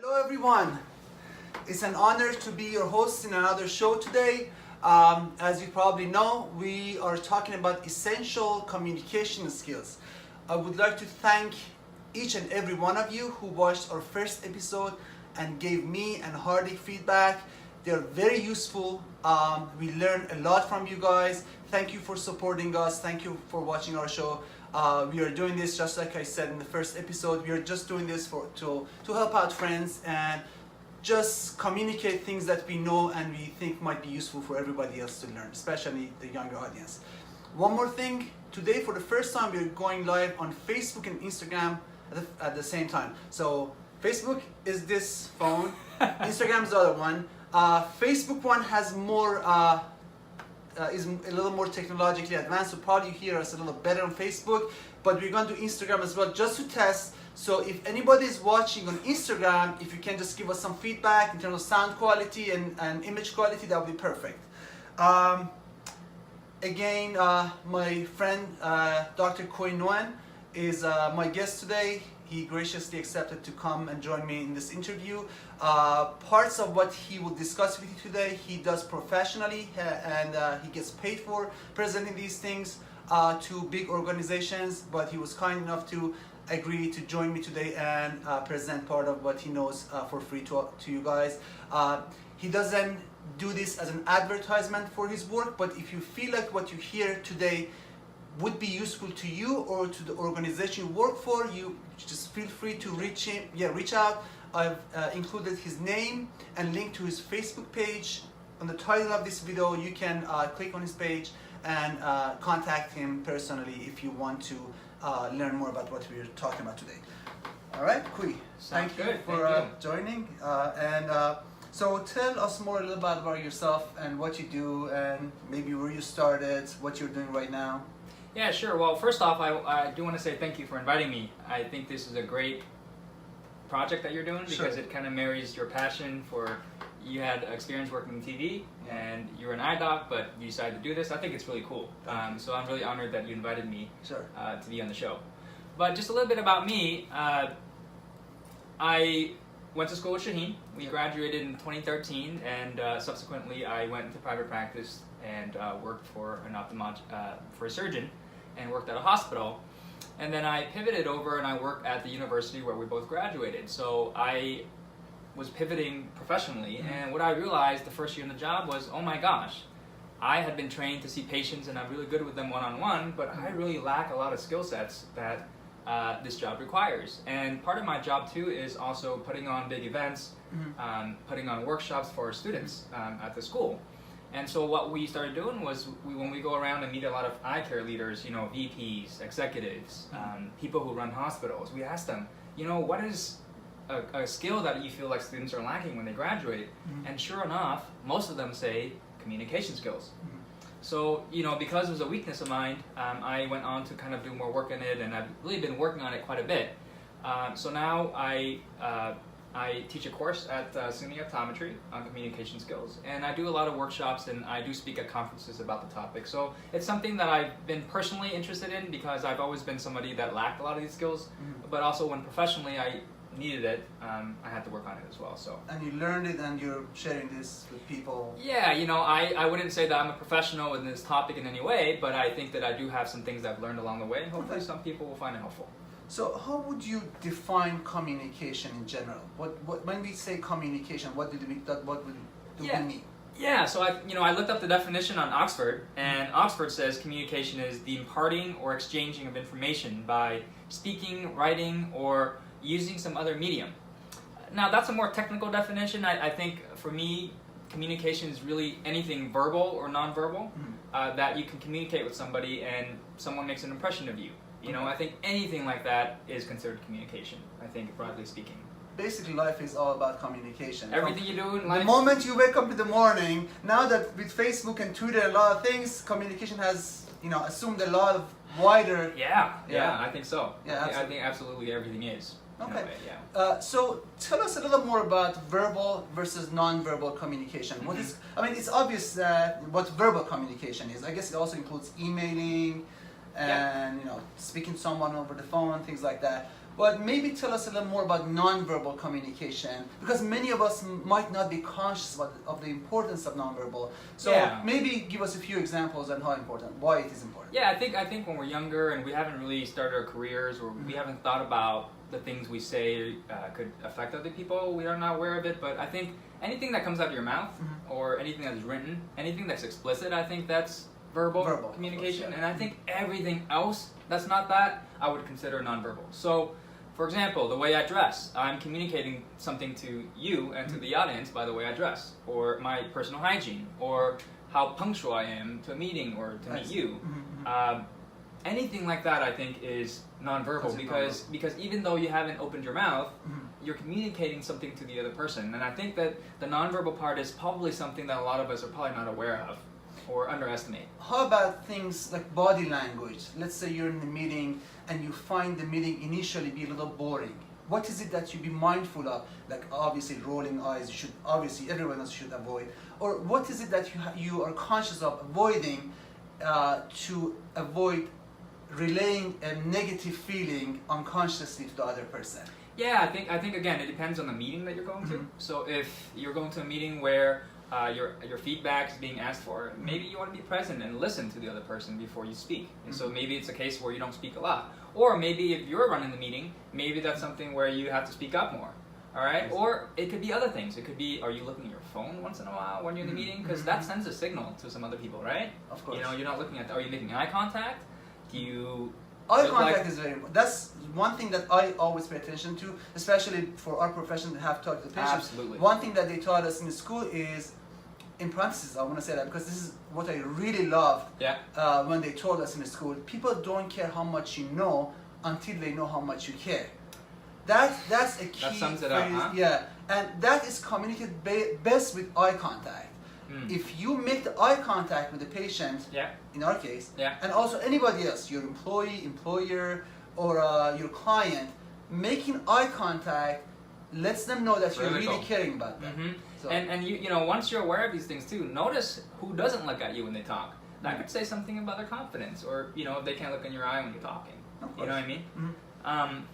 Hello everyone, it's an honor to be your host in another show today. As you probably know, we are talking about essential communication skills. I would like to thank each and every one of you who watched our first episode and gave me and Hardik feedback. They're very useful. We learned a lot from you guys. Thank you for supporting us. Thank you for watching our show. We are doing this just like I said in the first episode. We are just doing this to help out friends and just communicate things that we know and we think might be useful for everybody else to learn, especially the younger audience. One more thing, today for the first time we're going live on Facebook and Instagram at the same time. So Facebook is this phone, Instagram is the other one. Facebook one has more is a little more technologically advanced, so probably you hear us a little better on Facebook, but we're going to Instagram as well just to test. So if anybody is watching on Instagram, if you can just give us some feedback in terms of sound quality and image quality, that would be perfect. Again, my friend Dr. Khoi Nguyen is my guest today. He graciously accepted to come and join me in this interview. Parts of what he will discuss with you today, he does professionally and he gets paid for presenting these things to big organizations, but he was kind enough to agree to join me today and present part of what he knows for free to you guys. He doesn't do this as an advertisement for his work, but if you feel like what you hear today would be useful to you or to the organization you work for, you just feel free to reach out. I've included his name and link to his Facebook page on the title of this video. You can click on his page and contact him personally if you want to learn more about what we're talking about today. All right, Khoi, thank you for joining. So tell us more a little bit about yourself and what you do and maybe where you started, what you're doing right now. Yeah, sure. Well, first off, I do want to say thank you for inviting me. I think this is a great project that you're doing because it kind of marries your passion for, you had experience working in TV and you're an eye doc, but you decided to do this. I think it's really cool. So I'm really honored that you invited me to be on the show. But just a little bit about me. I went to school at Shahin. We graduated in 2013 and subsequently I went into private practice and worked for for a surgeon and worked at a hospital. And then I pivoted over and I worked at the university where we both graduated. So I was pivoting professionally, and what I realized the first year in the job was, oh my gosh, I had been trained to see patients and I'm really good with them one-on-one, but I really lack a lot of skill sets that this job requires. And part of my job too is also putting on big events, putting on workshops for students at the school. And so what we started doing was, when we go around and meet a lot of eye care leaders, VPs, executives, people who run hospitals, we ask them, what is a skill that you feel like students are lacking when they graduate? And sure enough, most of them say communication skills. So, because it was a weakness of mine, I went on to kind of do more work in it, and I've really been working on it quite a bit. So now I teach a course at SUNY Optometry on communication skills, and I do a lot of workshops and I do speak at conferences about the topic. So it's something that I've been personally interested in because I've always been somebody that lacked a lot of these skills, but also when professionally I needed it, I had to work on it as well. So. And you learned it and you're sharing this with people? Yeah, I wouldn't say that I'm a professional in this topic in any way, but I think that I do have some things that I've learned along the way, and hopefully some people will find it helpful. So how would you define communication in general? When we say communication, what would we mean? Yeah, so I looked up the definition on Oxford, and Oxford says communication is the imparting or exchanging of information by speaking, writing, or using some other medium. Now that's a more technical definition. I think for me, communication is really anything verbal or nonverbal that you can communicate with somebody and someone makes an impression of you. I think anything like that is considered communication, I think, broadly speaking. Basically, life is all about communication. Everything you do in life. The moment you wake up in the morning, now that with Facebook and Twitter, a lot of things, communication has, assumed a lot of wider... Yeah, I think so. Yeah, I think absolutely everything is. Okay. Yeah. So tell us a little more about verbal versus non-verbal communication. What is? It's obvious what verbal communication is. I guess it also includes emailing and speaking to someone over the phone, things like that. But maybe tell us a little more about nonverbal communication, because many of us might not be conscious of the importance of nonverbal. So maybe give us a few examples on how important, why it is important. Yeah, I think when we're younger and we haven't really started our careers, or we haven't thought about the things we say could affect other people, we are not aware of it. But I think anything that comes out of your mouth, or anything that is written, anything that's explicit, I think that's verbal communication. Course, And I think everything else that's not that, I would consider nonverbal. So, for example, the way I dress, I'm communicating something to you and to the audience by the way I dress, or my personal hygiene, or how punctual I am to a meeting or to meet you. Anything like that, I think, is nonverbal, because even though you haven't opened your mouth, you're communicating something to the other person. And I think that the nonverbal part is probably something that a lot of us are probably not aware of or underestimate. How about things like body language? Let's say you're in a meeting and you find the meeting initially be a little boring. What is it that you be mindful of? Like obviously rolling eyes, you should obviously everyone else should avoid. Or what is it that you are conscious of avoiding to avoid relaying a negative feeling unconsciously to the other person? Yeah, I think again it depends on the meeting that you're going to. So if you're going to a meeting where your feedback is being asked for, maybe you want to be present and listen to the other person before you speak. And so maybe it's a case where you don't speak a lot. Or maybe if you're running the meeting, maybe that's something where you have to speak up more. All right? Or it could be other things. It could be, are you looking at your phone once in a while when you're in the meeting? Because that sends a signal to some other people, right? Of course. You know, you're not looking at, are you making eye contact? Do you... Eye contact is very important. That's one thing that I always pay attention to, especially for our profession to have to talk to the patients. Absolutely. One thing that they taught us in the school is, in parentheses, I want to say that because this is what I really loved when they told us in the school. People don't care how much you know until they know how much you care. That's a key that sums it phrase. up, huh? Yeah, and that is communicated best with eye contact. If you make the eye contact with the patient, in our case, and also anybody else, your employee, employer, or your client, making eye contact lets them know that you're really caring about them. So. And you know, once you're aware of these things too, notice who doesn't look at you when they talk. That could say something about their confidence, or you know, if they can't look in your eye when you're talking. You know what I mean?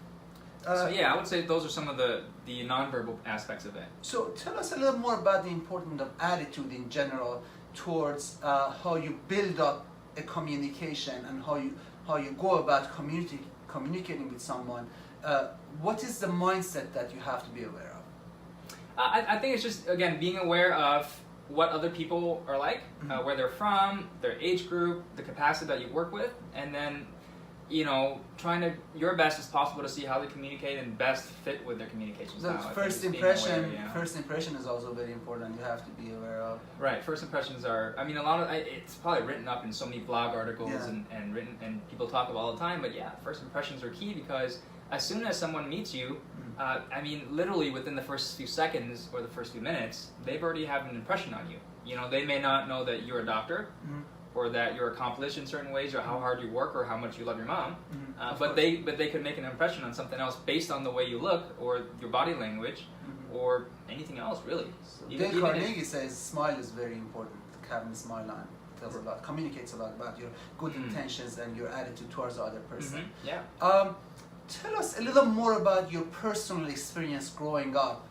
So yeah, I would say those are some of the nonverbal aspects of it. So tell us a little more about the importance of attitude in general towards how you build up a communication and how you go about communicating with someone. What is the mindset that you have to be aware of? I think it's just, again, being aware of what other people are like, where they're from, their age group, the capacity that you work with, and then, you know, trying to your best as possible to see how they communicate and best fit with their communication style. First impression is also very important. You have to be aware of. Right. First impressions are. I mean, a lot of it's probably written up in so many blog articles and written and people talk about all the time. But yeah, first impressions are key because as soon as someone meets you, I mean, literally within the first few seconds or the first few minutes, they've already have an impression on you. You know, they may not know that you're a doctor. Or that you're accomplished in certain ways, or how hard you work, or how much you love your mom, but they could make an impression on something else based on the way you look, or your body language, or anything else really. So Dale Carnegie says smile is very important. Having a smile on tells a lot, communicates a lot about your good intentions and your attitude towards the other person. Tell us a little more about your personal experience growing up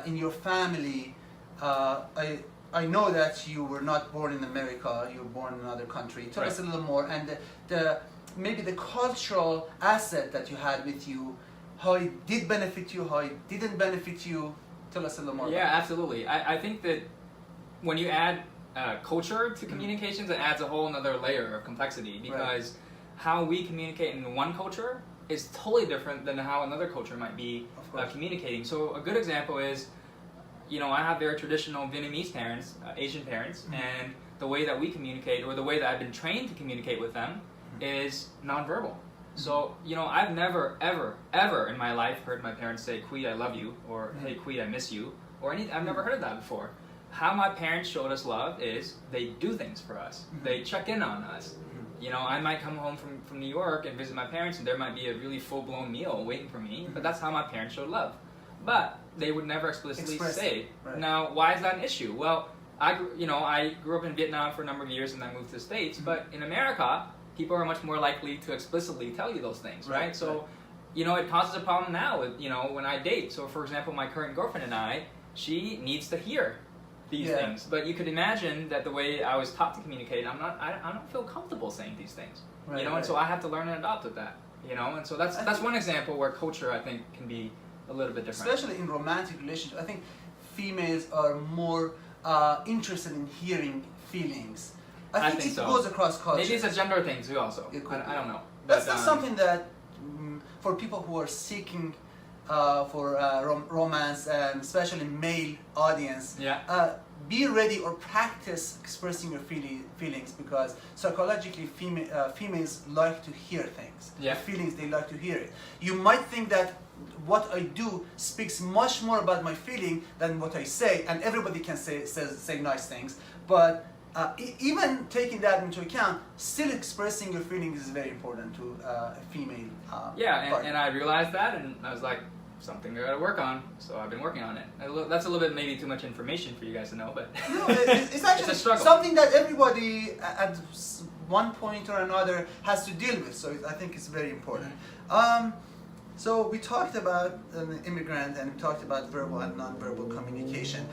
in your family. I know that you were not born in America, you were born in another country. Tell us a little more, and maybe the cultural asset that you had with you, how it did benefit you, how it didn't benefit you. Tell us a little more about that. Absolutely. I think that when you add culture to communications, it adds a whole another layer of complexity because how we communicate in one culture is totally different than how another culture might be communicating. So a good example is, you know, I have very traditional Vietnamese parents, Asian parents, and the way that we communicate, or the way that I've been trained to communicate with them, is nonverbal. So, you know, I've never, ever, ever in my life heard my parents say, "Kui, I love you," or "Hey, Kui, I miss you," or anything. I've never heard of that before. How my parents showed us love is they do things for us. They check in on us. You know, I might come home from New York and visit my parents, and there might be a really full-blown meal waiting for me, but that's how my parents showed love. But they would never explicitly say. Now, why is that an issue? Well, I grew up in Vietnam for a number of years and then moved to the States. But in America, people are much more likely to explicitly tell you those things, right? So you know, it causes a problem now with, you know, when I date. So for example, my current girlfriend and I, she needs to hear these things. But you could imagine that the way I was taught to communicate, I don't feel comfortable saying these things. Right, you know, and so I have to learn and adopt with that. You know, and so that's one example where culture, I think, can be a little bit different. Especially in romantic relationships, I think females are more interested in hearing feelings. I think it goes across cultures. Maybe it's a gender thing too also. I don't know. That's not something that, for people who are seeking for romance, and especially male audience, be ready or practice expressing your feelings, because psychologically females like to hear things. The feelings, they like to hear it. You might think that what I do speaks much more about my feeling than what I say, and everybody can say nice things, but even taking that into account, still expressing your feelings is very important to a female and I realized that, and I was like, something I gotta work on, so I've been working on it. That's a little bit maybe too much information for you guys to know, but no, it's actually something that everybody at one point or another has to deal with, so I think it's very important. So we talked about an immigrant, and we talked about verbal and non-verbal communication.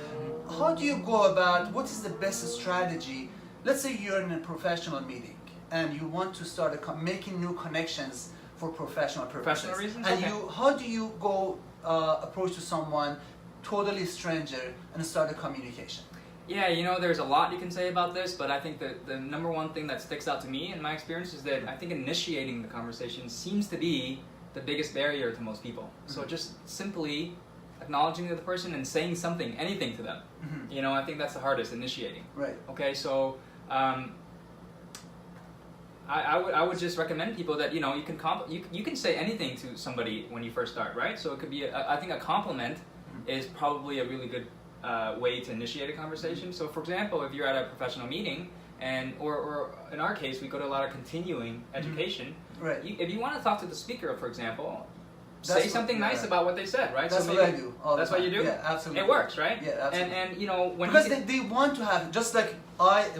How do you go about, what is the best strategy? Let's say you're in a professional meeting and you want to start making new connections for professional purposes. Professional reasons? And how do you go approach to someone, totally stranger, and start a communication? Yeah, you know, there's a lot you can say about this, but I think that the number one thing that sticks out to me in my experience is that I think initiating the conversation seems to be the biggest barrier to most people. So just simply acknowledging the person and saying something, anything to them. You know, I think that's the hardest, initiating. Right. Okay, so I would just recommend people that, you know, you can say anything to somebody when you first start, right? So it could be, I think a compliment is probably a really good way to initiate a conversation. So for example, if you're at a professional meeting, and or in our case, we go to a lot of continuing education. Right. If you want to talk to the speaker, for example, say something nice about what they said, right? That's so what I do. That's what you do? Yeah, absolutely. It works, right? Yeah, absolutely. And you know, when because they want to have, just like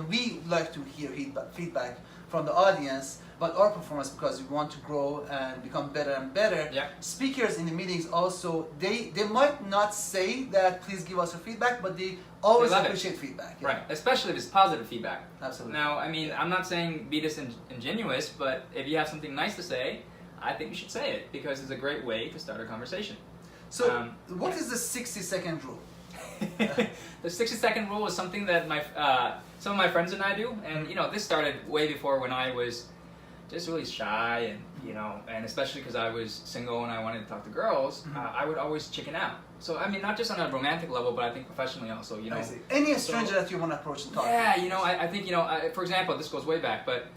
we like to hear feedback from the audience about our performance, because we want to grow and become better and better. Yeah. Speakers in the meetings also, they might not say that please give us your feedback, but they always appreciate feedback. Yeah. Right, especially if it's positive feedback. Absolutely. Now, I mean, I'm not saying be disingenuous, but if you have something nice to say, I think you should say it, because it's a great way to start a conversation. So, what is the 60-second rule? The 60-second rule is something that some of my friends and I do, and you know, this started way before, when I was just really shy, and you know, and especially because I was single and I wanted to talk to girls, I would always chicken out. So I mean, not just on a romantic level, but I think professionally also. You know, I see. Any stranger that you want to approach and talk to. Yeah, you know, I think, you know, for example, this goes way back, but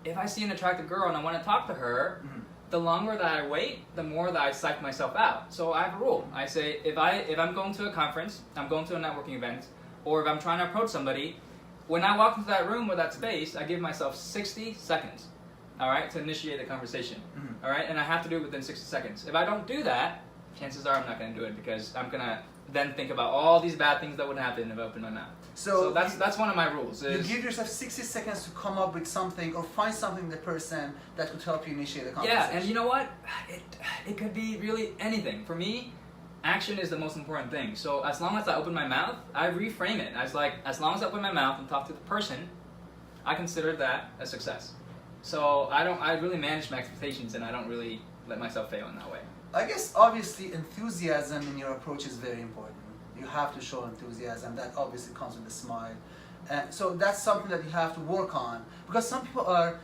if I see an attractive girl and I want to talk to her, the longer that I wait, the more that I psych myself out. So I have a rule. I say, if I'm going to a conference, I'm going to a networking event, or if I'm trying to approach somebody, when I walk into that room or that space, I give myself 60 seconds, all right, to initiate the conversation, all right? And I have to do it within 60 seconds. If I don't do that, chances are I'm not going to do it, because I'm going to then think about all these bad things that would happen if I open my mouth. So that's one of my rules. You give yourself 60 seconds to come up with something, or find something in the person that could help you initiate a conversation. Yeah, and you know what? It could be really anything. For me, action is the most important thing. So as long as I open my mouth, I reframe it. I was like, as long as I open my mouth and talk to the person, I consider that a success. So I really manage my expectations, and I don't really let myself fail in that way. I guess obviously enthusiasm in your approach is very important. You have to show enthusiasm. That obviously comes with a smile. So that's something that you have to work on, because some people are,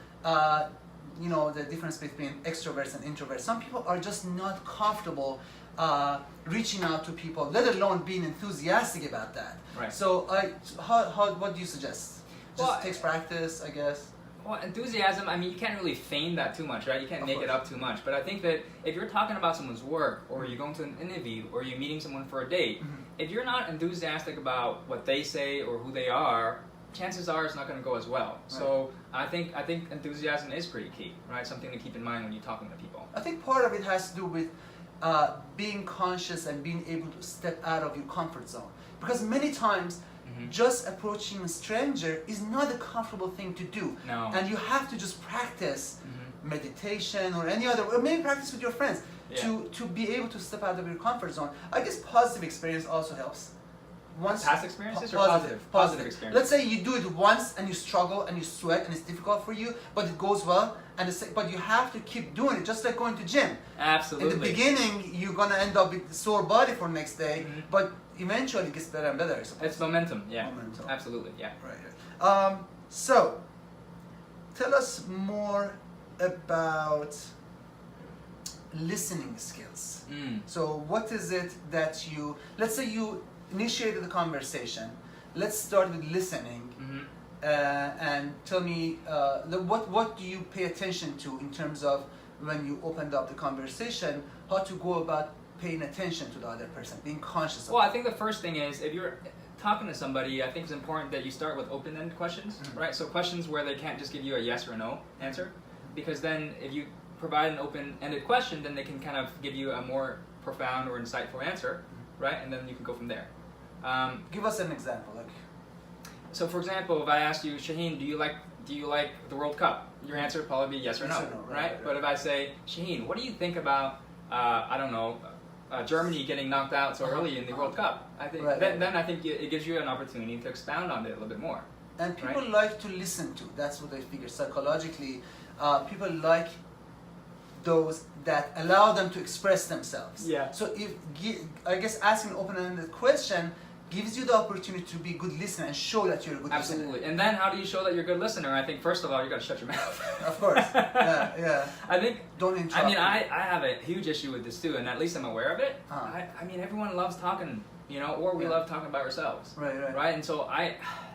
you know, the difference between extroverts and introverts. Some people are just not comfortable reaching out to people, let alone being enthusiastic about that. Right. So what do you suggest? Just takes practice, I guess. Well, enthusiasm, I mean, you can't really feign that too much, right? You can't make it up too much. But I think that if you're talking about someone's work, or you're going to an interview, or you're meeting someone for a date, if you're not enthusiastic about what they say or who they are, chances are it's not going to go as well. Right. So I think enthusiasm is pretty key, right? Something to keep in mind when you're talking to people. I think part of it has to do with being conscious and being able to step out of your comfort zone. Because many times, just approaching a stranger is not a comfortable thing to do. No. And you have to just practice meditation or any other, or maybe practice with your friends to be able to step out of your comfort zone. I guess positive experience also helps. Past experiences or positive experience? Let's say you do it once and you struggle and you sweat and it's difficult for you, but it goes well. But you have to keep doing it, just like going to gym. Absolutely. In the beginning, you're gonna end up with a sore body for next day, but eventually it gets better and better. It's momentum. Yeah. Momentum. Absolutely. Yeah. Right. So, tell us more about listening skills. So, what is it that let's say you initiated the conversation. Let's start with listening. And tell me what do you pay attention to in terms of when you opened up the conversation, how to go about paying attention to the other person, being conscious of Well, I think the first thing is, if you're talking to somebody, I think it's important that you start with open-ended questions, right? So questions where they can't just give you a yes or a no answer, because then if you provide an open-ended question, then they can kind of give you a more profound or insightful answer, right? And then you can go from there. Give us an example. So, for example, if I asked you, Shahin, do you like the World Cup? Your answer would probably be yes or no, right? But if I say, Shahin, what do you think about I don't know, Germany getting knocked out so early in the World Cup? I think then I think it gives you an opportunity to expound on it a little bit more. And people like to listen to. That's what I figure psychologically. People like those that allow them to express themselves. Yeah. So I guess asking an open-ended question gives you the opportunity to be a good listener and show that you're a good listener. Absolutely. And then how do you show that you're a good listener? I think first of all, you got to shut your mouth. Of course. Yeah. I think. Don't interrupt. I mean, I have a huge issue with this too, and at least I'm aware of it. I mean, everyone loves talking, or we love talking about ourselves. Right. And so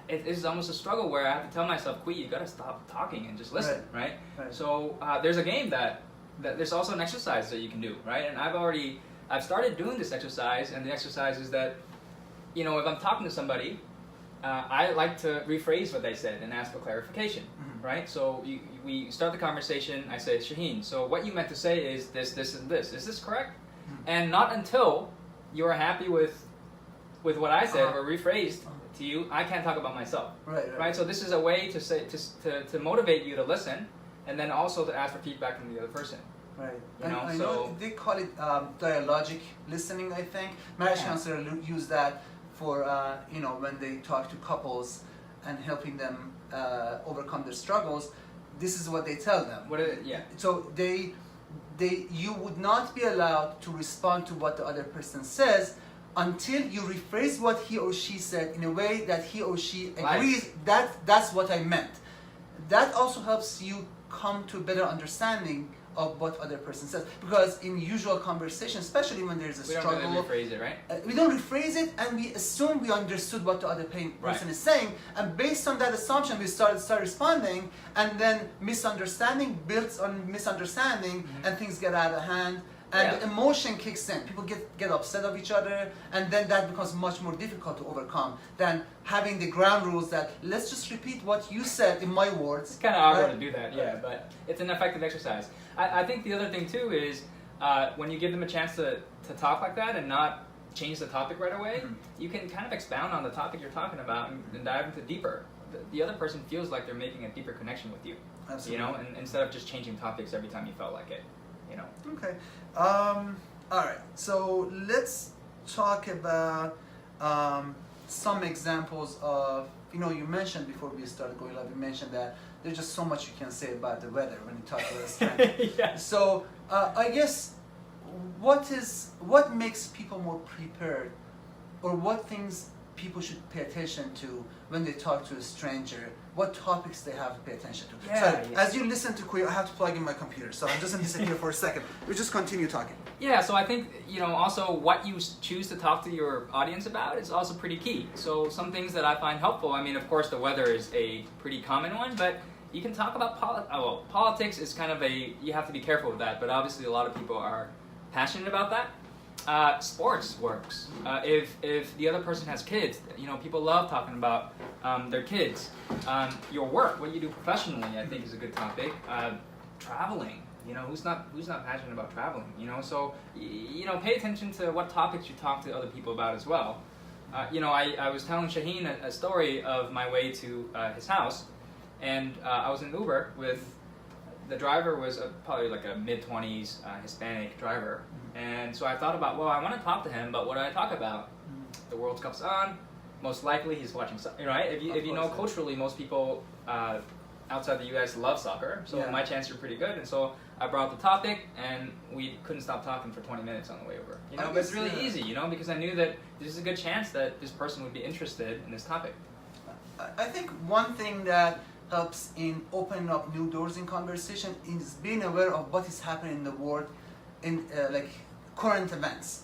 it is almost a struggle where I have to tell myself, you got to stop talking and just listen, right? So there's a game that there's also an exercise that you can do, right? And I've started doing this exercise, and the exercise is that, if I'm talking to somebody, I like to rephrase what they said and ask for clarification, right? So we start the conversation, I say, Shahin, so what you meant to say is this, this, and this. Is this correct? And not until you're happy with what I said or rephrased to you, I can't talk about myself. Right? So this is a way to say to motivate you to listen, and then also to ask for feedback from the other person. Right. I know they call it dialogic listening, I think. Marriage counselors use that for when they talk to couples and helping them overcome their struggles. This is what they tell them. So you would not be allowed to respond to what the other person says until you rephrase what he or she said in a way that he or she agrees that's what I meant. That also helps you come to a better understanding of what other person says, because in usual conversation, especially when there's a struggle, we don't really rephrase it, right? We don't rephrase it, and we assume we understood what the other person is saying, and based on that assumption, we start responding, and then misunderstanding builds on misunderstanding, and things get out of hand, and the emotion kicks in. People get upset of each other, and then that becomes much more difficult to overcome than having the ground rules that let's just repeat what you said in my words. It's kind of awkward to do that, but it's an effective exercise. I think the other thing too is when you give them a chance to talk like that and not change the topic right away, you can kind of expound on the topic you're talking about and dive into deeper. The other person feels like they're making a deeper connection with you. Absolutely. And instead of just changing topics every time you felt like it. Okay. All right. So let's talk about some examples of, you mentioned before we started going live, you mentioned that there's just so much you can say about the weather when you talk about strength. So I guess what makes people more prepared, or what things people should pay attention to when they talk to a stranger? What topics they have to pay attention to? As you listen to Kuya, I have to plug in my computer, so I'm just going to disappear for a second. We'll just continue talking. Yeah, so I think, also what you choose to talk to your audience about is also pretty key. So some things that I find helpful, of course the weather is a pretty common one, but you can talk about politics is kind of you have to be careful with that, but obviously a lot of people are passionate about that. Sports works. If the other person has kids, people love talking about their kids. Your work, what you do professionally, I think is a good topic. Traveling, who's not passionate about traveling, So pay attention to what topics you talk to other people about as well. I was telling Shahin a story of my way to his house, and I was in Uber with the driver was probably like a mid-20s Hispanic driver. And so I thought about, well, I want to talk to him, but what do I talk about? The World Cup's on. Most likely he's watching soccer, right? If you know, culturally, most people outside the U.S. love soccer, so my chances are pretty good. And so I brought up the topic, and we couldn't stop talking for 20 minutes on the way over. You know, but it's really easy, you know, because I knew that there's a good chance that this person would be interested in this topic. I think one thing that helps in opening up new doors in conversation is being aware of what is happening in the world in like current events.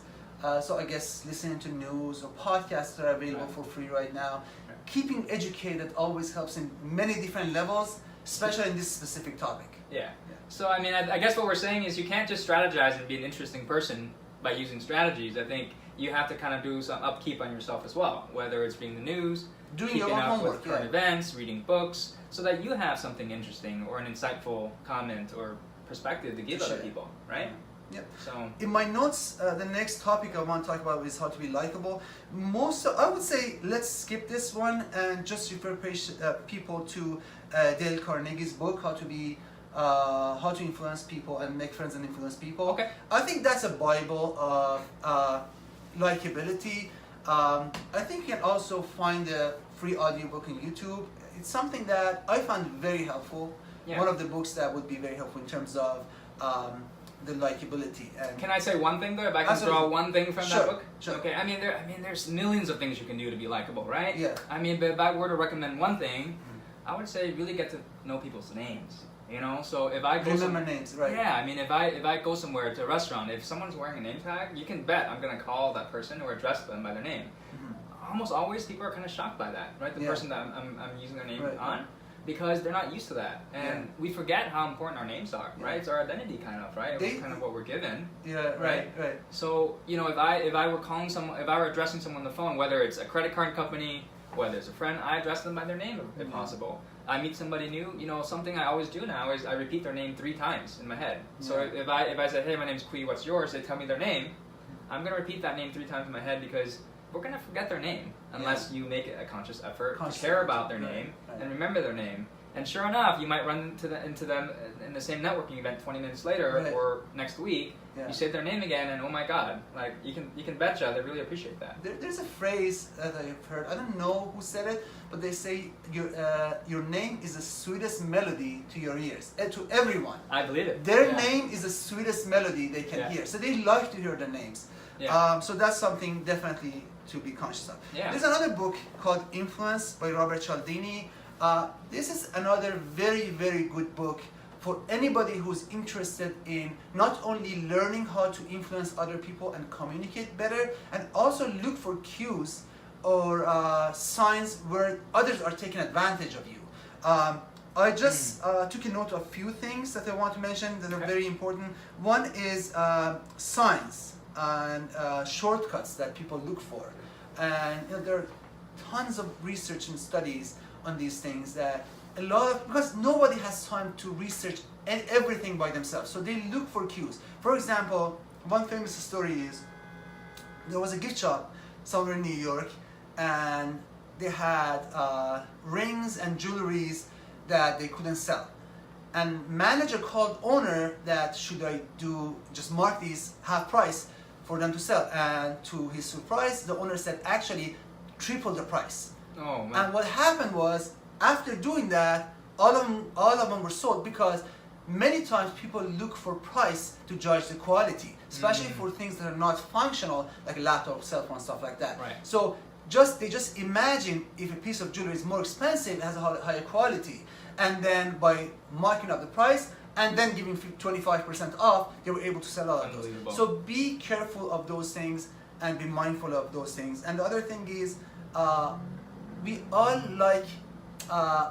So I guess listening to news or podcasts that are available for free right now. Keeping educated always helps in many different levels, especially in this specific topic. Yeah. So I mean, I guess what we're saying is you can't just strategize and be an interesting person by using strategies. I think you have to kind of do some upkeep on yourself as well, whether it's reading the news, doing your keeping own up homework, with current events, reading books, so that you have something interesting or an insightful comment or perspective to give other people, right? Yep. So in my notes, the next topic I want to talk about is how to be likable. I would say let's skip this one and just refer people to Dale Carnegie's book, How to Influence People and Make Friends and Influence People. Okay. I think that's a Bible of likability. I think you can also find a free audiobook on YouTube. It's something that I found very helpful. Yeah. One of the books that would be very helpful in terms of the likability. And can I say one thing though? If I can Absolutely. throw one thing from that book? Sure. Okay. I mean, there's millions of things you can do to be likable, right? Yeah. I mean, but if I were to recommend one thing, I would say really get to know people's names. You know, so if I go remember names, right? Yeah, I mean, if I go somewhere to a restaurant, if someone's wearing a name tag, you can bet I'm gonna call that person or address them by their name. Almost always, people are kind of shocked by that, right? The person that I'm using their name on, because they're not used to that, and we forget how important our names are, right? It's our identity, kind of, right? It's kind of what we're given. Yeah, right. So you know, if I were calling someone, if I were addressing someone on the phone, whether it's a credit card company, whether it's a friend, I address them by their name if possible. I meet somebody new, you know, something I always do now is I repeat their name 3 times in my head. So if I say, hey, my name's Kui, what's yours? They tell me their name. I'm gonna repeat that name 3 times in my head because we're gonna forget their name unless you make a conscious effort to care about their name and remember their name. And sure enough, you might run into them in the same networking event 20 minutes later or next week. You say their name again, and oh my God, like you can betcha they really appreciate that. There's a phrase that I've heard. I don't know who said it, but they say your name is the sweetest melody to your ears, to everyone. I believe it. Their name is the sweetest melody they can hear, so they like to hear their names. So that's something definitely to be conscious of. There's another book called Influence by Robert Cialdini. This is another very, very good book for anybody who's interested in not only learning how to influence other people and communicate better, and also look for cues or signs where others are taking advantage of you. I just took a note of a few things that I want to mention that are very important. One is signs and shortcuts that people look for. And you know, there are tons of research and studies on these things that because nobody has time to research everything by themselves, so they look for cues. For example, one famous story is there was a gift shop somewhere in New York, and they had rings and jewelries that they couldn't sell. And manager called owner that should I just mark these half price for them to sell, and to his surprise, the owner said actually triple the price. Oh man! And what happened was, after doing that, all of them were sold, because many times people look for price to judge the quality, especially for things that are not functional, like a laptop, cell phone, stuff like that. Right. So they just imagine if a piece of jewelry is more expensive, it has a higher quality, and then by marking up the price and then giving 25% off, they were able to sell all of those. So be careful of those things and be mindful of those things. And the other thing is, we all like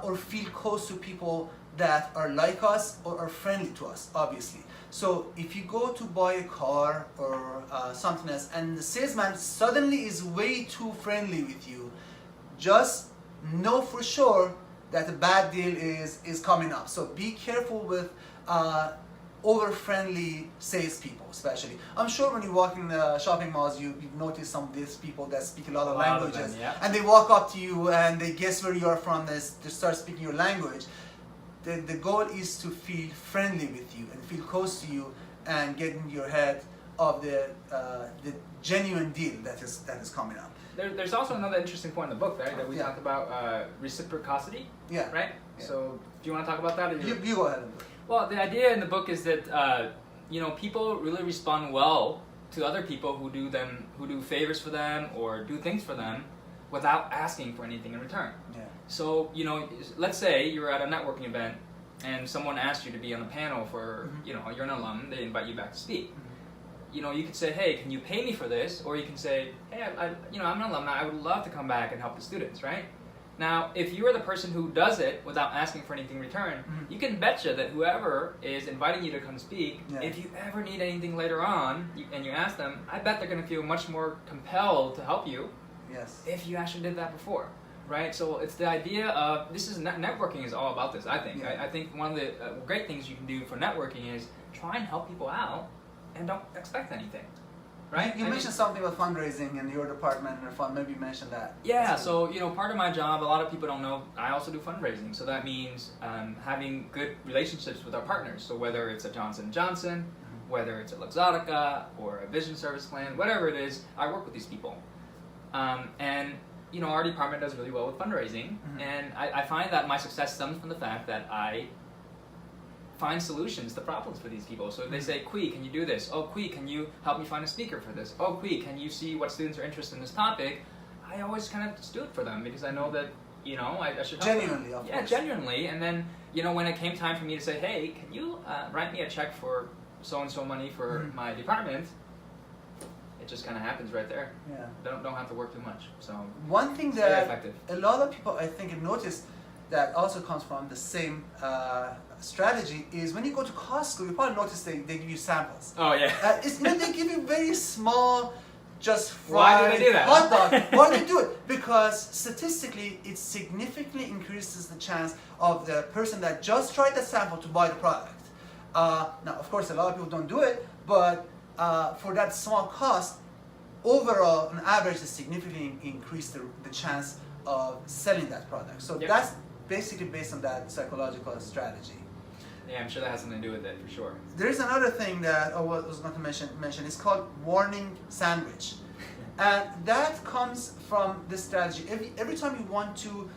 or feel close to people that are like us or are friendly to us, obviously. So if you go to buy a car or something else and the salesman suddenly is way too friendly with you, just know for sure that a bad deal is coming up. So be careful with over-friendly salespeople, especially. I'm sure when you walk in the shopping malls, you've noticed some of these people that speak a lot of languages, and they walk up to you and they guess where you are from, they start speaking your language. the goal is to feel friendly with you and feel close to you and get in your head of the genuine deal that is coming up. There's also another interesting point in the book, right? That we talked about reciprocity. Yeah. Right. Yeah. So do you want to talk about that? Or You go ahead. Well, the idea in the book is that people really respond well to other people who do favors for them or do things for them without asking for anything in return. Yeah. So let's say you're at a networking event and someone asked you to be on a panel for you're an alum, they invite you back to speak. You could say, hey, can you pay me for this? Or you can say, hey, I'm an alumni, I would love to come back and help the students, right? Now, if you are the person who does it without asking for anything in return, you can betcha that whoever is inviting you to come speak, if you ever need anything later on, and you ask them, I bet they're going to feel much more compelled to help you if you actually did that before, right? So it's the idea of, networking is all about this, I think. I think one of the great things you can do for networking is try and help people out and don't expect anything. Right? You mentioned something about fundraising in your department or fund. Maybe you mentioned that. Yeah, so part of my job, a lot of people don't know, I also do fundraising. So that means having good relationships with our partners. So whether it's a Johnson & Johnson, whether it's a Luxottica or a Vision Service Plan, whatever it is, I work with these people. And our department does really well with fundraising. And I find that my success stems from the fact that I find solutions to problems for these people. So if they say, Kui, can you do this? Oh, Kui, can you help me find a speaker for this? Oh, Kui, can you see what students are interested in this topic? I always kind of just do it for them because I know that, I should help genuinely, them. of Yeah, course. Genuinely. And then, when it came time for me to say, hey, can you write me a check for so-and-so money for my department? It just kind of happens right there. Yeah. Don't have to work too much. So one thing very that effective. a lot of people, I think, have noticed that also comes from the same strategy is when you go to Costco, you probably notice they give you samples. Oh, yeah. They give you very small, just Why fried do they do that? hot dog. Why do they do it? Because statistically, it significantly increases the chance of the person that just tried the sample to buy the product. Now, of course, a lot of people don't do it, but for that small cost, overall, on average, it significantly increase the chance of selling that product. So that's basically based on that psychological strategy. Yeah, I'm sure that has something to do with it, for sure. There is another thing that I was going to mention. It's called warning sandwich. And that comes from this strategy. Every time you want to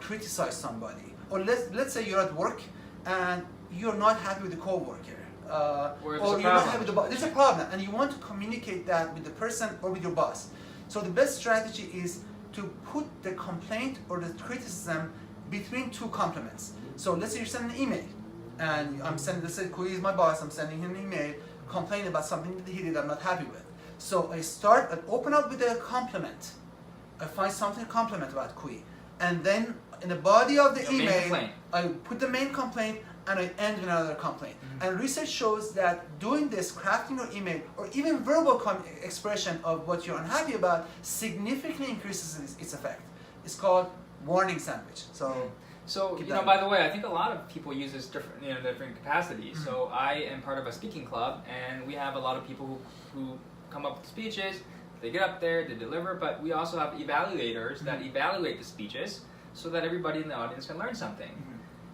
criticize somebody, or let's say you're at work and you're not happy with the coworker, or you're not happy with the boss. There's a problem, and you want to communicate that with the person or with your boss. So the best strategy is to put the complaint or the criticism between two compliments. So let's say you're sending an email, and let's say Kui is my boss, I'm sending him an email complaining about something that he did I'm not happy with. So I open up with a compliment. I find something to compliment about Kui. And then in the body of the email, I put the main complaint and I end with another complaint. And research shows that doing this, crafting your email, or even verbal expression of what you're unhappy about, significantly increases its effect. It's called warning sandwich. So by the way, I think a lot of people use this different capacities. So I am part of a speaking club, and we have a lot of people who come up with speeches. They get up there, they deliver, but we also have evaluators that evaluate the speeches so that everybody in the audience can learn something.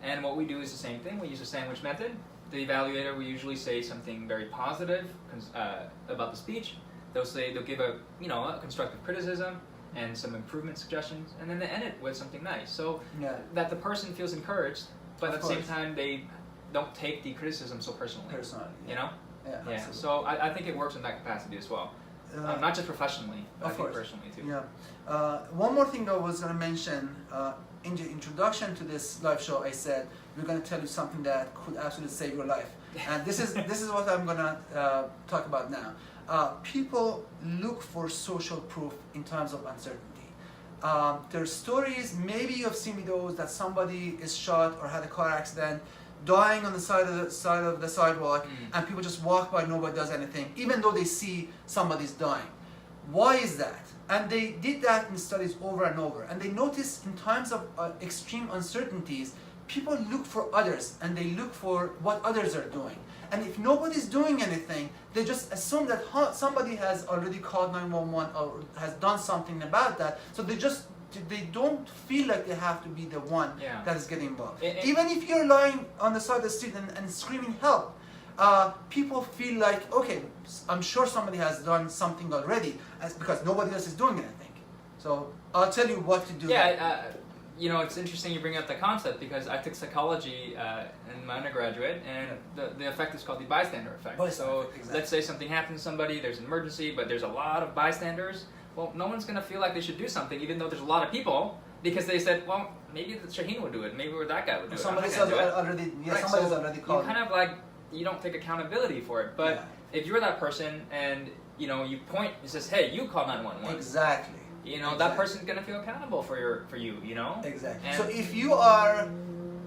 And what we do is the same thing. We use the sandwich method. The evaluator will usually say something very positive about the speech. They'll give a constructive criticism and some improvement suggestions, and then they end it with something nice. So that the person feels encouraged, but at the same time they don't take the criticism so personally. Yeah. So I think it works in that capacity as well. Not just professionally, but I think personally too. Yeah. One more thing I was going to mention, in the introduction to this live show, I said we're going to tell you something that could absolutely save your life. And this is what I'm going to talk about now. People look for social proof in times of uncertainty. There are stories, maybe you've seen videos that somebody is shot or had a car accident, dying on the side of the sidewalk, and people just walk by, nobody does anything, even though they see somebody's dying. Why is that? And they did that in studies over and over, and they noticed in times of extreme uncertainties, people look for others, and they look for what others are doing. And if nobody's doing anything, they just assume that somebody has already called 911 or has done something about that, so they just they don't feel like they have to be the one Yeah. that is getting involved. And- Even if you're lying on the side of the street and screaming help, people feel like, okay, I'm sure somebody has done something already, because nobody else is doing anything. So I'll tell you what to do. Yeah, you know, it's interesting you bring up the concept because I took psychology in my undergraduate, and the effect is called the bystander effect. Bystander, So exactly. let's say something happens to somebody, there's an emergency, but there's a lot of bystanders. Well, no one's going to feel like they should do something, even though there's a lot of people, because they said, well, maybe the Shahin would do it, maybe that guy would do Somebody's it. I'm not gonna do it. already, yeah, Right, somebody's so already called. You kind of like, you don't take accountability for it, but if you're that person and, you know, you point, it says, hey, you call 911. Exactly. You know, that Exactly. person's gonna feel accountable for you, you know? Exactly. And- So if you are,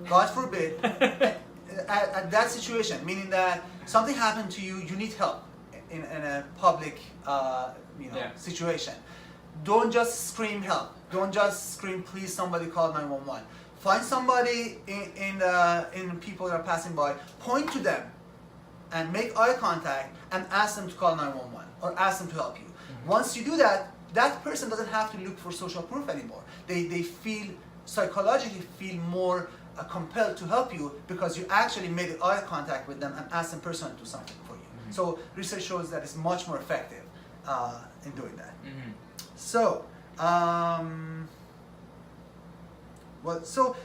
God forbid, at that situation, meaning that something happened to you, you need help in a public situation. Don't just scream help. Don't just scream, please somebody call 911. Find somebody in people that are passing by, point to them and make eye contact and ask them to call 911 or ask them to help you. Once you do that, that person doesn't have to look for social proof anymore. They feel, psychologically feel more compelled to help you because you actually made eye contact with them and asked them personally to do something for you. So research shows that it's much more effective in doing that. So, so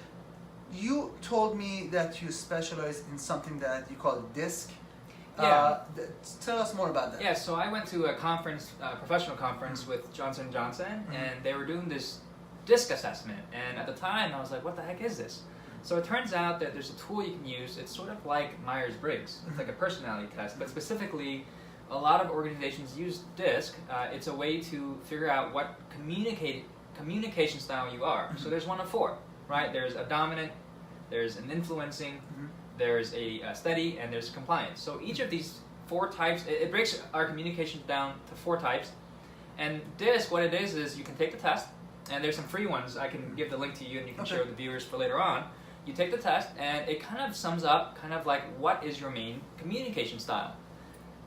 you told me that you specialize in something that you call DISC. Yeah. Tell us more about that. Yeah, so I went to a conference, professional conference with Johnson & Johnson, and they were doing this DISC assessment. And at the time, I was like, what the heck is this? So it turns out that there's a tool you can use. It's sort of like Myers-Briggs. It's like a personality test, but specifically, a lot of organizations use DISC. It's a way to figure out what communication style you are. So there's one of four, right? There's a dominant, there's an influencing, there's a steady, and there's compliance. So each of these four types, it breaks our communications down to four types. And DISC, what it is you can take the test, and there's some free ones. I can give the link to you, and you can share with the viewers for later on. You take the test, and it kind of sums up kind of like what is your main communication style.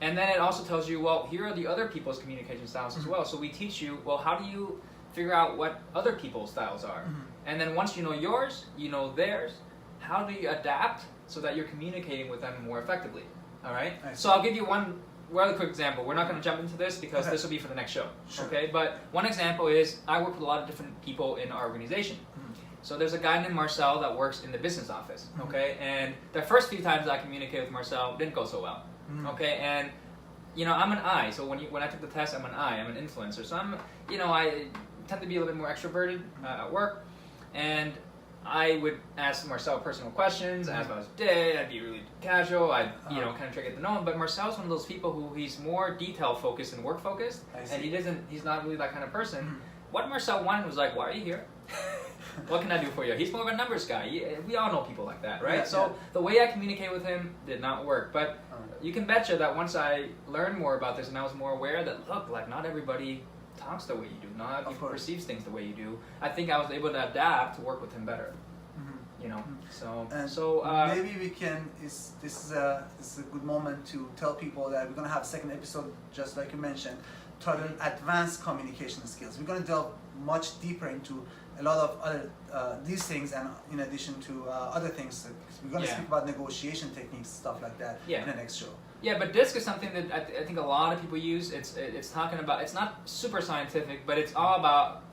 And then it also tells you, well, here are the other people's communication styles as well. So we teach you, well, how do you figure out what other people's styles are? And then once you know yours, you know theirs, how do you adapt so that you're communicating with them more effectively? All right? So I'll give you one really quick example. We're not going to jump into this because this will be for the next show. Sure. Okay? But one example is I work with a lot of different people in our organization. So there's a guy named Marcel that works in the business office. Okay? And the first few times I communicated with Marcel didn't go so well. Okay? And you know, I'm an I. So when I took the test, I'm an I. I'm an influencer. So I tend to be a little bit more extroverted at work, and I would ask Marcel personal questions, ask about his day. I'd be really casual. I'd kind of try to get to know him. But Marcel's one of those people who he's more detail focused and work focused, and he's not really that kind of person. What Marcel wanted was like, why are you here? What can I do for you? He's more of a numbers guy. We all know people like that, right? Yeah, so the way I communicate with him did not work. But you can betcha that once I learned more about this and I was more aware that, look, like not everybody talks the way you do. Not everybody perceives things the way you do. I think I was able to adapt to work with him better. You know, so maybe we can. This is a good moment to tell people that we're gonna have a second episode, just like you mentioned, titled "Advanced Communication Skills." We're gonna delve much deeper into a lot of other these things, and in addition to other things, we're gonna speak about negotiation techniques, stuff like that, in the next show. Yeah, but DISC is something that I think a lot of people use. It's talking about. It's not super scientific, but it's all about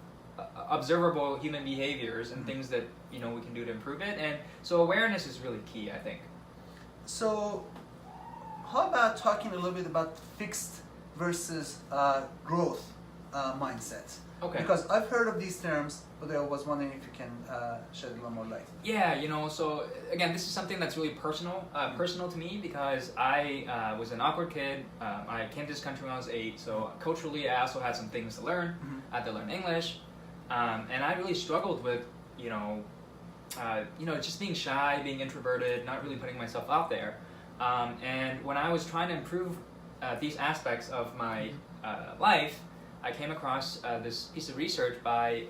observable human behaviors and things that we can do to improve it. And so awareness is really key, I think. So, how about talking a little bit about fixed versus growth mindset? Okay. Because I've heard of these terms, but I was wondering if you can shed a little more light. Yeah, so again, this is something that's really personal to me because I was an awkward kid. I came to this country when I was 8, so culturally I also had some things to learn. I had to learn English, and I really struggled with, just being shy, being introverted, not really putting myself out there. And when I was trying to improve these aspects of my life, I came across this piece of research by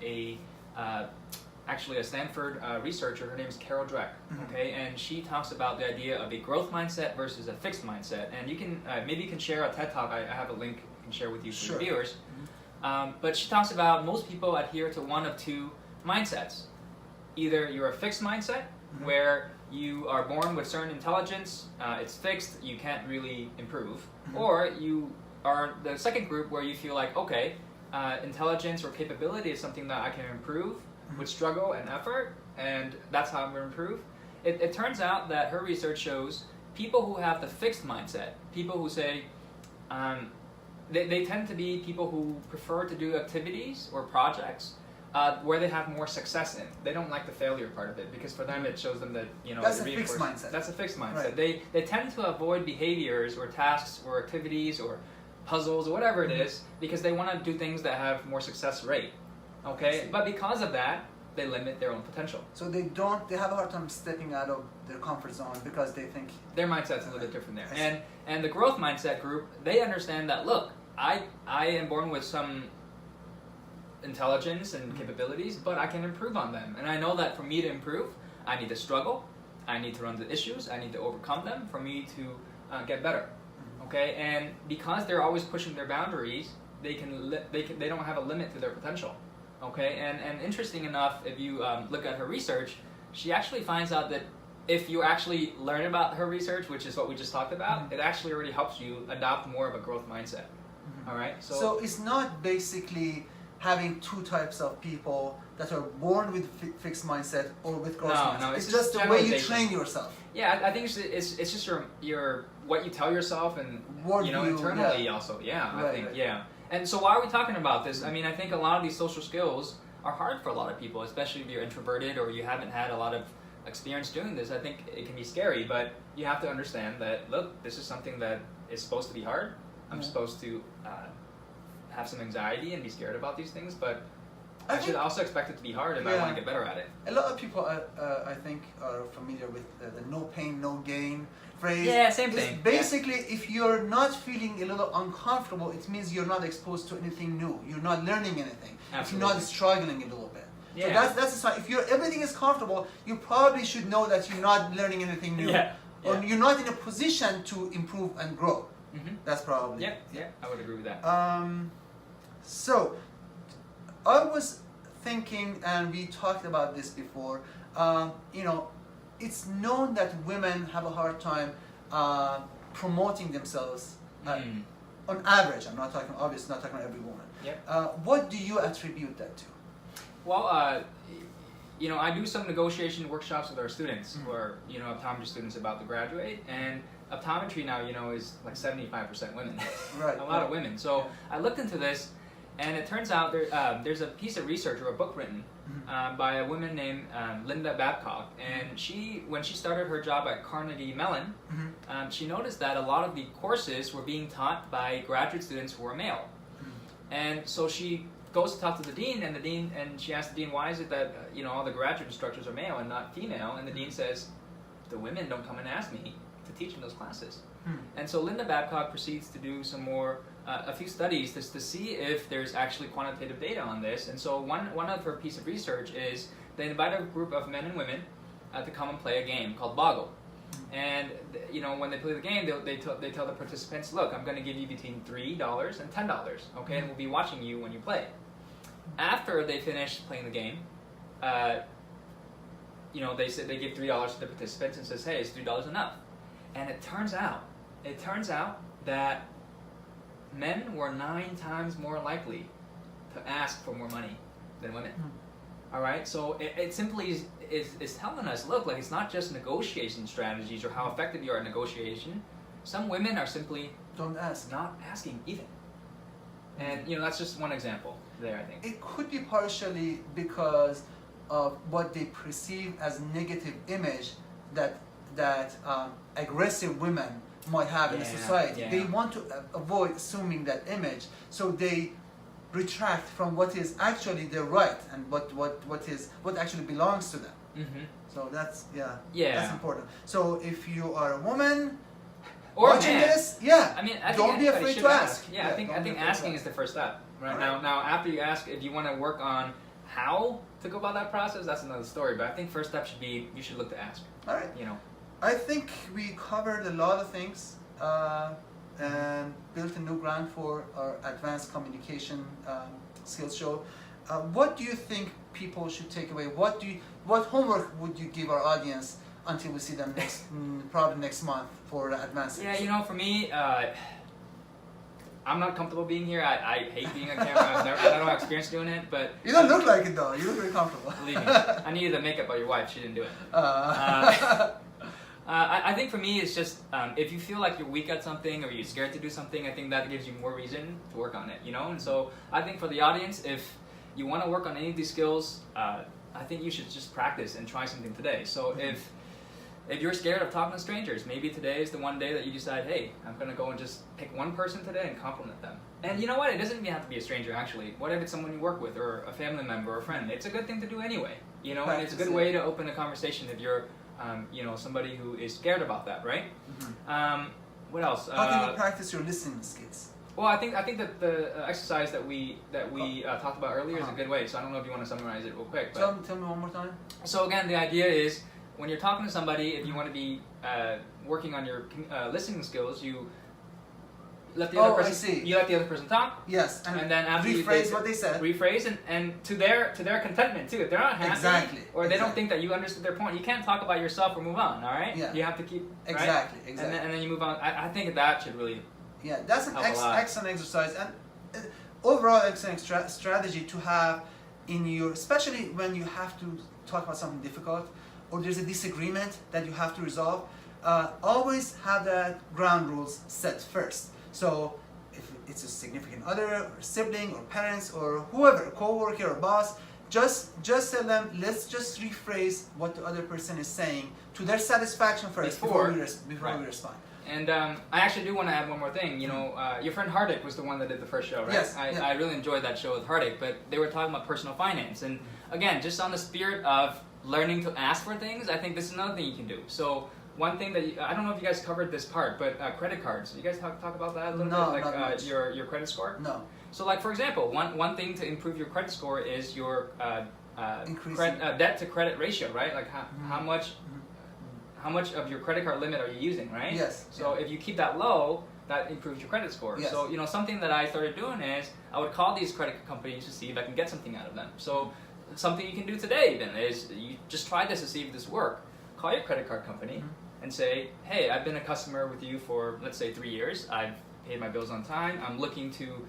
actually a Stanford researcher. Her name is Carol Dweck. Okay, and she talks about the idea of a growth mindset versus a fixed mindset. And you can maybe you can share a TED Talk. I have a link I can share with you for the viewers. But she talks about most people adhere to one of two mindsets. Either you're a fixed mindset, where you are born with certain intelligence, it's fixed, you can't really improve. Or you are the second group where you feel like, okay, intelligence or capability is something that I can improve with struggle and effort, and that's how I'm going to improve. It turns out that her research shows people who have the fixed mindset, people who say, they tend to be people who prefer to do activities or projects where they have more success in. They don't like the failure part of it, because for them it shows them that, that's a fixed mindset. That's a fixed mindset. Right. They tend to avoid behaviors or tasks or activities or puzzles or whatever it is, because they want to do things that have more success rate. Okay, but because of that, they limit their own potential. So they have a hard time stepping out of their comfort zone because they think their mindset's a little bit different there. And the growth mindset group, they understand that, look, I am born with some intelligence and capabilities, but I can improve on them. And I know that for me to improve, I need to struggle, I need to run into issues, I need to overcome them for me to get better. Okay, and because they're always pushing their boundaries, they don't have a limit to their potential. Okay, and interesting enough, if you look at her research, she actually finds out that if you actually learn about her research, which is what we just talked about, it actually already helps you adopt more of a growth mindset. All right, so it's not basically having two types of people that are born with fixed mindset or with growth mindset. No, it's just the way you train yourself. Yeah, I think it's just your what you tell yourself and internally also. Yeah, I think. And so why are we talking about this? I mean, I think a lot of these social skills are hard for a lot of people, especially if you're introverted or you haven't had a lot of experience doing this. I think it can be scary, but you have to understand that, look, this is something that is supposed to be hard. I'm supposed to have some anxiety and be scared about these things, but I should also expect it to be hard if I want to get better at it. A lot of people, I think, are familiar with the no pain, no gain phrase. Yeah, same thing. Basically, if you're not feeling a little uncomfortable, it means you're not exposed to anything new. You're not learning anything. Absolutely. You're not struggling a little bit. Yeah. So that's the sign. If everything is comfortable, you probably should know that you're not learning anything new. Or you're not in a position to improve and grow. That's probably. Yeah, I would agree with that. So, I was thinking, and we talked about this before, it's known that women have a hard time promoting themselves on average. I'm not talking, obviously not talking about every woman. What do you attribute that to? Well, I do some negotiation workshops with our students who are, optometry students about to graduate, and optometry now, is like 75% women. Right. A lot of women. So I looked into this, and it turns out there's a piece of research or a book written by a woman named Linda Babcock, and when she started her job at Carnegie Mellon, she noticed that a lot of the courses were being taught by graduate students who were male. And so she goes to talk to the dean, and she asks the dean, why is it that all the graduate instructors are male and not female? And the dean says, the women don't come and ask me to teach in those classes. And so Linda Babcock proceeds to do some more, a few studies to see if there's actually quantitative data on this. And so one of her piece of research is they invite a group of men and women to come and play a game called Boggle. And when they play the game, they tell the participants, look, I'm going to give you between $3 and $10, okay, and we'll be watching you when you play. After they finish playing the game, they give $3 to the participants and says, hey, is $3 enough? And it turns out that men were 9 times more likely to ask for more money than women. All right, so it simply is telling us, look, like, it's not just negotiation strategies or how effective you are at negotiation. Some women are simply not asking even. And that's just one example there, I think. It could be partially because of what they perceive as negative image that aggressive women might have in society. They want to avoid assuming that image, so they retract from what is actually their right and what actually belongs to them. So that's that's important. So if you are a woman or watching this, don't be afraid to ask. I think asking is the first step. Right. Now after you ask, if you want to work on how to go about that process, that's another story. But I think first step should be you should look to ask. All right. I think we covered a lot of things. and built a new ground for our advanced communication skills show. What do you think people should take away? What homework would you give our audience until we see them next, probably next month for advanced? Yeah, you know, for me, I'm not comfortable being here. I hate being on camera. I don't have experience doing it, but you don't look like it though. You look very comfortable. Believe me, I needed the makeup by your wife. She didn't do it. I think for me, it's just if you feel like you're weak at something or you're scared to do something, I think that gives you more reason to work on it. You know, and so I think for the audience, if you want to work on any of these skills, I think you should just practice and try something today. So if you're scared of talking to strangers, maybe today is the one day that you decide, hey, I'm going to go and just pick one person today and compliment them. And you know what? It doesn't even have to be a stranger, actually. What if it's someone you work with or a family member or a friend? It's a good thing to do anyway. You know, and it's a good way to open a conversation if you're, you know, somebody who is scared about that, right? What else? How can you practice your listening skills? Well, I think that the exercise that we talked about earlier is a good way. So I don't know if you want to summarize it real quick. But tell me one more time. So again, the idea is when you're talking to somebody, if you want to be working on your listening skills, you let the other person talk. Yes, and then after rephrase what they said. Rephrase and to their contentment too. If they're not happy or they don't think that you understood their point, you can't talk about yourself or move on. All right. Yeah. You have to keep exactly. And then you move on. I think that should really. Yeah, that's an excellent exercise and overall excellent strategy to have in your, especially when you have to talk about something difficult or there's a disagreement that you have to resolve. Always have that ground rules set first. So if it's a significant other or sibling or parents or whoever, co-worker or boss, just tell them, let's just rephrase what the other person is saying to their satisfaction first before we respond. And I actually do want to add one more thing. You know, your friend Hardik was the one that did the first show, right? Yes. I really enjoyed that show with Hardik, but they were talking about personal finance. And again, just on the spirit of learning to ask for things, I think this is another thing you can do. So one thing that, I don't know if you guys covered this part, but credit cards. You guys talk about that a little bit? Like your credit score? No. So like, for example, one thing to improve your credit score is your debt to credit ratio, right? Like how much of your credit card limit are you using, right? Yes. So if you keep that low, that improves your credit score. Yes. So, you know, something that I started doing is I would call these credit companies to see if I can get something out of them. So something you can do today even is you just try this to see if this works. Call your credit card company and say, hey, I've been a customer with you for, let's say, 3 years. I've paid my bills on time. I'm looking to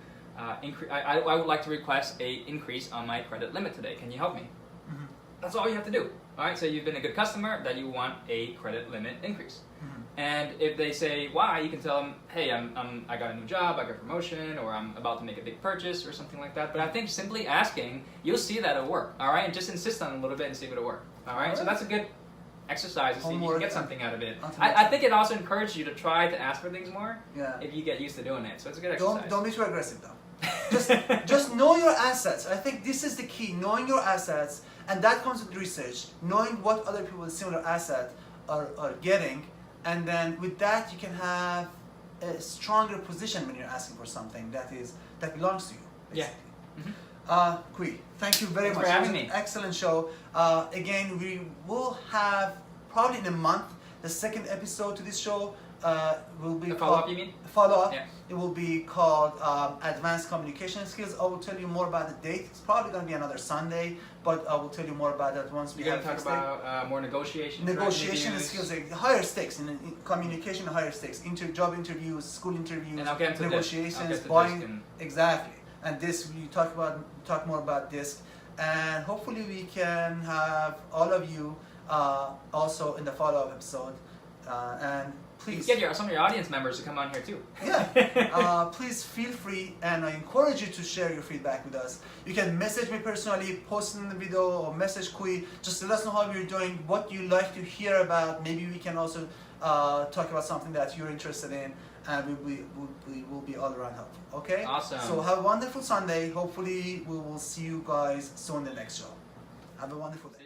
increase. I would like to request an increase on my credit limit today. Can you help me? That's all you have to do. All right, so you've been a good customer, that you want a credit limit increase. And if they say why, you can tell them, hey, I got a new job, I got a promotion, or I'm about to make a big purchase or something like that. But I think simply asking, you'll see that it'll work. All right, and just insist on it a little bit and see if it'll work. All right, so that's a good exercise to see if you can get something out of it. I think it also encourages you to try to ask for things more if you get used to doing it. So it's a good exercise. Don't be too aggressive though. just know your assets. I think this is the key, knowing your assets, and that comes with research, knowing what other people with similar asset are getting, and then with that you can have a stronger position when you're asking for something that belongs to you. Basically. Yeah. Kui, thank you very much. For having me. Excellent show. Again, we will have probably in a month the second episode to this show. Will be follow-up, you mean? Follow-up. Yeah. It will be called Advanced Communication Skills. I will tell you more about the date. It's probably going to be another Sunday, but I will tell you more about that once we You're going to talk about more negotiation. Negotiation skills, higher stakes in communication, higher stakes. Job interviews, school interviews, and I'll get into negotiations, buying. Exactly. And this, we talk more about this, and hopefully we can have all of you also in the follow-up episode, and please get some of your audience members to come on here too. Yeah, please feel free, and I encourage you to share your feedback with us. You can message me personally, post in the video, or message Kui. Just let us know how you're doing, what you like to hear about. Maybe we can also talk about something that you're interested in, and we will be all around helpful. Okay? Awesome. So have a wonderful Sunday. Hopefully we will see you guys soon in the next show. Have a wonderful day.